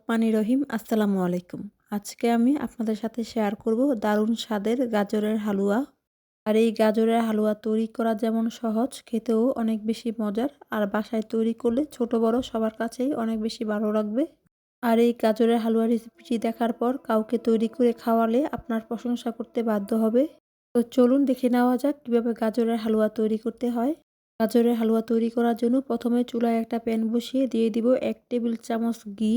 রহমানির রহিম। আসসালামু আলাইকুম। আজকে আমি আপনাদের সাথে শেয়ার করব দারুণ স্বাদের গাজরের হালুয়া। আর এই গাজরের হালুয়া তৈরি করা যেমন সহজ, খেতেও অনেক বেশি মজার। আর বাসায় তৈরি করলে ছোট বড় সবার কাছেই অনেক বেশি ভালো লাগবে। আর এই গাজরের হালুয়া রেসিপিটি দেখার পর কাউকে তৈরি করে খাওয়ালে আপনার প্রশংসা করতে বাধ্য হবে। তো চলুন দেখে নেওয়া যাক কীভাবে গাজরের হালুয়া তৈরি করতে হয়। গাজরের হালুয়া তৈরি করার জন্য প্রথমে চুলায় একটা প্যান বসিয়ে দিয়ে দিব 1 টেবিল চামচ ঘি।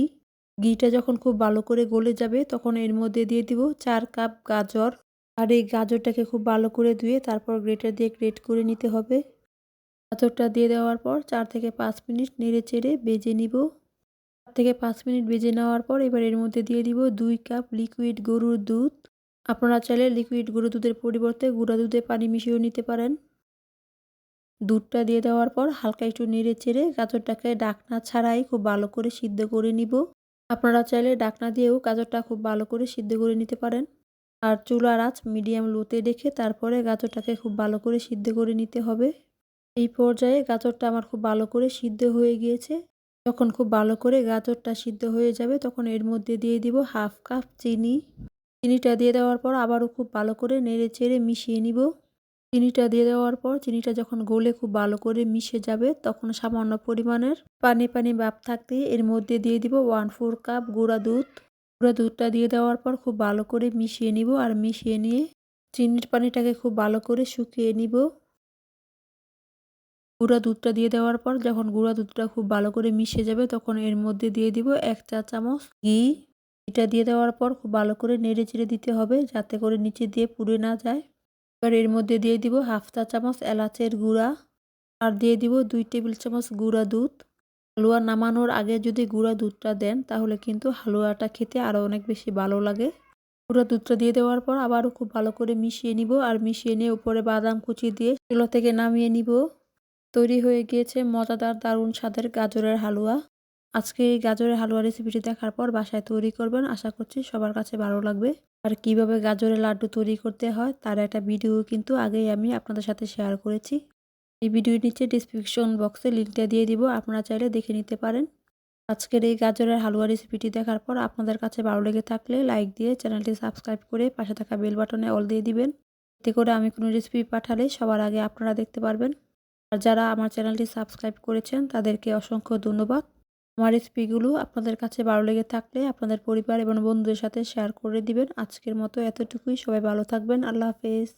ঘিটা যখন খুব ভালো করে গলে যাবে তখন এর মধ্যে দিয়ে দিব 4 কাপ গাজর। আর এই গাজরটাকে খুব ভালো করে ধুয়ে তারপর গ্রেটার দিয়ে গ্রেট করে নিতে হবে। গাজরটা দিয়ে দেওয়ার পর 4 থেকে 5 মিনিট নেড়েচেড়ে ভেজে নিব। 4 থেকে 5 মিনিট ভেজে নেওয়ার পর এবার এর মধ্যে দিয়ে দিব 2 কাপ লিকুইড গরুর দুধ। আপনারা চাইলে লিকুইড গরুর দুধের পরিবর্তে গুঁড়া দুধে পানি মিশিয়েও নিতে পারেন। দুধটা দিয়ে দেওয়ার পর হালকা একটু নেড়েচেড়ে গাজরটাকে ঢাকনা ছাড়াই খুব ভালো করে সিদ্ধ করে নিব। আপনারা চাইলে ঢাকনা দিয়েও গাজরটা খুব ভালো করে সিদ্ধ করে নিতে পারেন। আর চুলার আঁচ মিডিয়াম লোতে রেখে তারপরে গাজরটাকে খুব ভালো করে সিদ্ধ করে নিতে হবে। এই পর্যায়ে গাজরটা আমার খুব ভালো করে সিদ্ধ হয়ে গিয়েছে। যখন খুব ভালো করে গাজরটা সিদ্ধ হয়ে যাবে তখন এর মধ্যে দিয়ে দিব 1/2 কাপ চিনি। চিনিটা দিয়ে দেওয়ার পর আবারও খুব ভালো করে নেড়েচেড়ে মিশিয়ে নিব। চিনিটা দিয়ে দেওয়ার পর চিনিটা যখন গলে খুব ভালো করে মিশে যাবে তখন সামান্য পরিমাণের পানি পানি ভাব থাকতেই এর মধ্যে দিয়ে দিব 1/4 কাপ গুঁড়া দুধ। গুঁড়া দুধটা দিয়ে দেওয়ার পর খুব ভালো করে মিশিয়ে নিব। আর মিশিয়ে নিয়ে চিনির পানিটাকে খুব ভালো করে শুকিয়ে নিব। গুঁড়া দুধটা দিয়ে দেওয়ার পর যখন গুঁড়া দুধটা খুব ভালো করে মিশে যাবে তখন এর মধ্যে দিয়ে দিব 1 চা চামচ ঘি। এটা দিয়ে দেওয়ার পর খুব ভালো করে নেড়ে চেড়ে দিতে হবে যাতে করে নিচে দিয়ে পুড়ে না যায়। এবার এর মধ্যে দিয়ে দিব 1/2 চা চামচ এলাচের গুঁড়া। আর দিয়ে দিব 2 টেবিল চামচ গুঁড়া দুধ। হালুয়া নামানোর আগে যদি গুঁড়া দুধটা দেন তাহলে কিন্তু হালুয়াটা খেতে আরও অনেক বেশি ভালো লাগে। গুঁড়া দুধটা দিয়ে দেওয়ার পর আবারও খুব ভালো করে মিশিয়ে নিব। আর মিশিয়ে নিয়ে উপরে বাদাম কুচি দিয়ে চুলা থেকে নামিয়ে নিব। তৈরি হয়ে গিয়েছে মজাদার দারুণ স্বাদের গাজরের হালুয়া। আজকে এই গাজরের হালুয়া রেসিপিটি দেখার পর বাসায় তৈরি করবেন, আশা করছি সবার কাছে ভালো লাগবে। আর কিভাবে গাজরের লাড্ডু তৈরি করতে হয় তার একটা ভিডিও কিন্তু আগেই আমি আপনাদের সাথে শেয়ার করেছি। এই ভিডিওর নিচে ডিসক্রিপশন বক্সে লিঙ্কটা দিয়ে দিব, আপনারা চাইলে দেখে নিতে পারেন। আজকের এই গাজরের হালুয়া রেসিপিটি দেখার পর আপনাদের কাছে ভালো লেগে থাকলে লাইক দিয়ে চ্যানেলটি সাবস্ক্রাইব করে পাশে থাকা বেল বাটনে অল দিয়ে দিবেন। এতে করে আমি কোনো রেসিপি পাঠালে সবার আগে আপনারা দেখতে পারবেন। আর যারা আমার চ্যানেলটি সাবস্ক্রাইব করেছেন তাদেরকে অসংখ্য ধন্যবাদ। আমার রেসিপিগুলো আপনাদের কাছে ভালো লেগে থাকলে আপনাদের পরিবার এবং বন্ধুদের সাথে শেয়ার করে দিবেন। আজকের মতো এতটুকুই। সবাই ভালো থাকবেন। আল্লাহ হাফেজ।